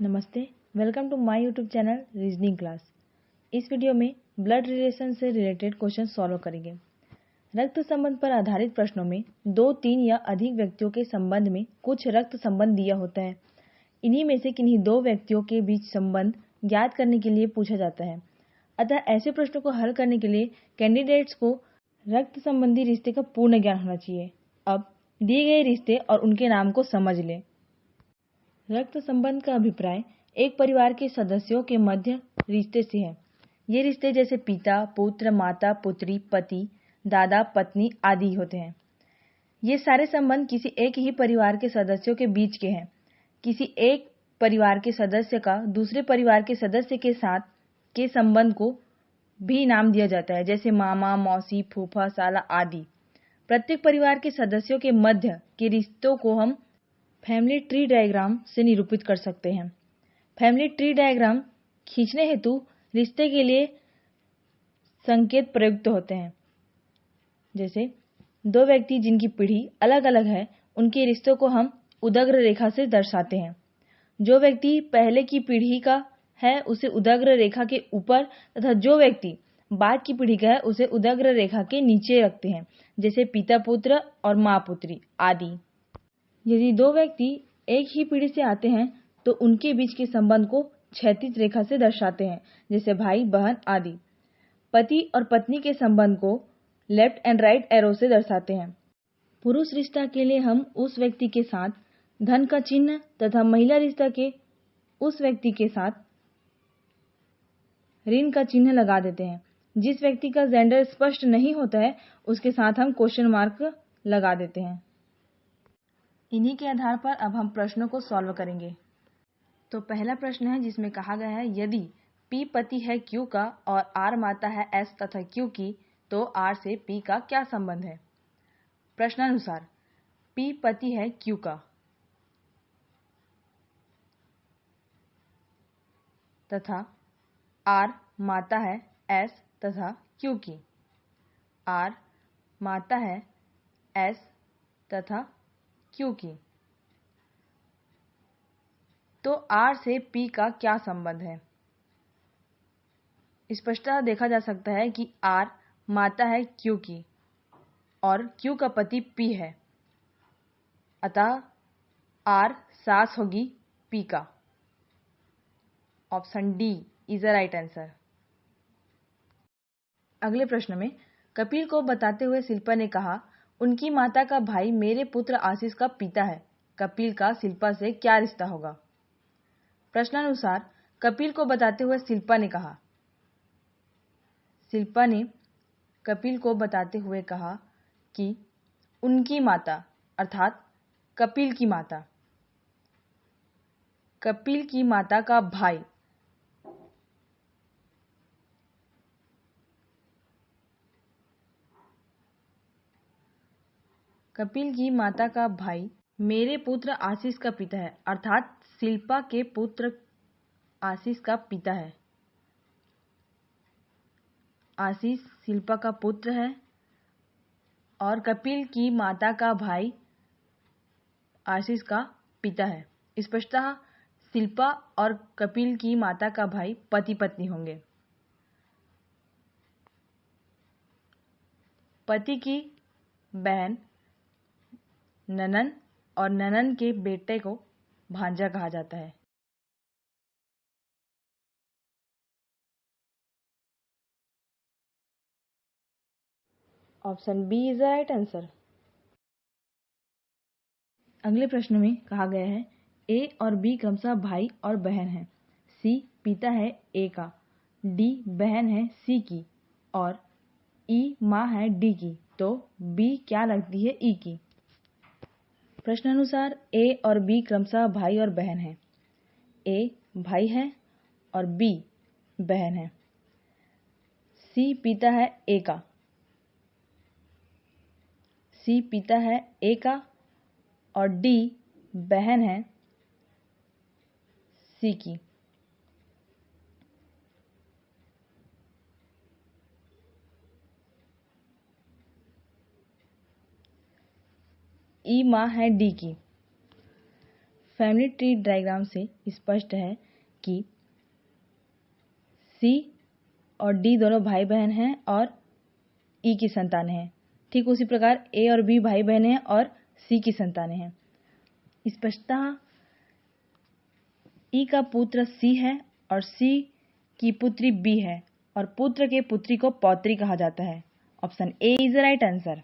नमस्ते, welcome to my YouTube channel reasoning class. इस video में ब्लड रिलेशन से रिलेटेड क्वेश्चन सॉल्व करेंगे। रक्त संबंध पर आधारित प्रश्नों में 2, 3 या अधिक व्यक्तियों के संबंध में कुछ रक्त संबंध दिया होता है। इन्हीं में से किन्हीं 2 व्यक्तियों के बीच संबंध ज्ञात करने के लिए पूछा जाता है। अतः ऐसे प्रश्नों को हल करने के लिए कैंडिडेट्स को रक्त संबंधी रिश्ते का पूर्ण ज्ञान होना चाहिए। अब दिए गए रिश्ते और उनके नाम को समझ लें। रक्त संबंध का अभिप्राय एक परिवार के सदस्यों के मध्य रिश्ते से है। ये रिश्ते जैसे पिता, पुत्र, माता, पुत्री, पति, दादा, पत्नी आदि होते हैं। ये सारे संबंध किसी एक ही परिवार के सदस्यों के बीच के हैं। किसी एक परिवार के सदस्य का दूसरे परिवार के सदस्य के साथ के संबंध को भी नाम दिया जाता है, जैसे मामा, मौसी, फूफा, साला आदि। प्रत्येक परिवार के सदस्यों के मध्य के रिश्तों को हम फैमिली ट्री डायग्राम से निरूपित कर सकते हैं। फैमिली ट्री डायग्राम खींचने हेतु रिश्ते के लिए संकेत प्रयुक्त होते हैं। जैसे 2 व्यक्ति जिनकी पीढ़ी अलग अलग है, उनके रिश्तों को हम उदग्र रेखा से दर्शाते हैं। जो व्यक्ति पहले की पीढ़ी का है उसे उदग्र रेखा के ऊपर तथा जो व्यक्ति बाद की पीढ़ी का है उसे उदग्र रेखा के नीचे रखते हैं, जैसे पिता पुत्र और माँ पुत्री आदि। यदि 2 व्यक्ति एक ही पीढ़ी से आते हैं तो उनके बीच के संबंध को क्षैतिज रेखा से दर्शाते हैं, जैसे भाई बहन आदि। पति और पत्नी के संबंध को लेफ्ट एंड राइट एरो से दर्शाते हैं। पुरुष रिश्ता के लिए हम उस व्यक्ति के साथ धन का चिन्ह तथा महिला रिश्ता के उस व्यक्ति के साथ ऋण का चिन्ह लगा देते हैं। जिस व्यक्ति का जेंडर स्पष्ट नहीं होता है उसके साथ हम क्वेश्चन मार्क लगा देते हैं। इन्हीं के आधार पर अब हम प्रश्नों को सॉल्व करेंगे। तो पहला प्रश्न है जिसमें कहा गया है, यदि P पति है Q का और R माता है S तथा Q की, तो R से P का क्या संबंध है। प्रश्नानुसार P पति है Q का तथा R माता है S तथा Q की। R माता है S तथा Q की, तो R से P का क्या संबंध है। स्पष्टतः देखा जा सकता है कि R माता है Q की और Q का पति P है, अतः R सास होगी P का। Option D is the right answer. अगले प्रश्न में कपिल को बताते हुए शिल्पा ने कहा, उनकी माता का भाई मेरे पुत्र आशीष का पिता है। कपिल का शिल्पा से क्या रिश्ता होगा। प्रश्नानुसार कपिल को बताते हुए शिल्पा ने कहा, शिल्पा ने कपिल को बताते हुए कहा कि उनकी माता अर्थात कपिल की माता, कपिल की माता का भाई कपिल की माता का भाई मेरे पुत्र आशीष का पिता है, अर्थात शिल्पा के पुत्र आशीष का पिता है। आशीष शिल्पा का पुत्र है और कपिल की माता का भाई आशीष का पिता है। स्पष्टतः शिल्पा और कपिल की माता का भाई पति पत्नी होंगे। पति की बहन ननन और ननन के बेटे को भांजा कहा जाता है। Option B is the right answer. अगले प्रश्न में कहा गया है, ए और बी क्रमशः भाई और बहन हैं। सी पिता है ए का, डी बहन है सी की और ई माँ है डी की, तो बी क्या लगती है ई की। प्रश्नानुसार ए और बी क्रमशः भाई और बहन हैं। ए भाई है और बी बहन है। सी पिता है ए का, सी पिता है ए का और डी बहन है सी की। ई माँ है डी की। फैमिली ट्री डायग्राम से स्पष्ट है कि सी और डी दोनों भाई बहन हैं और ई की संतानें हैं। ठीक उसी प्रकार ए और बी भाई बहन हैं और सी की संतानें हैं। स्पष्टतः ई का पुत्र सी है और सी की पुत्री बी है और पुत्र के पुत्री को पौत्री कहा जाता है। Option A is the right answer.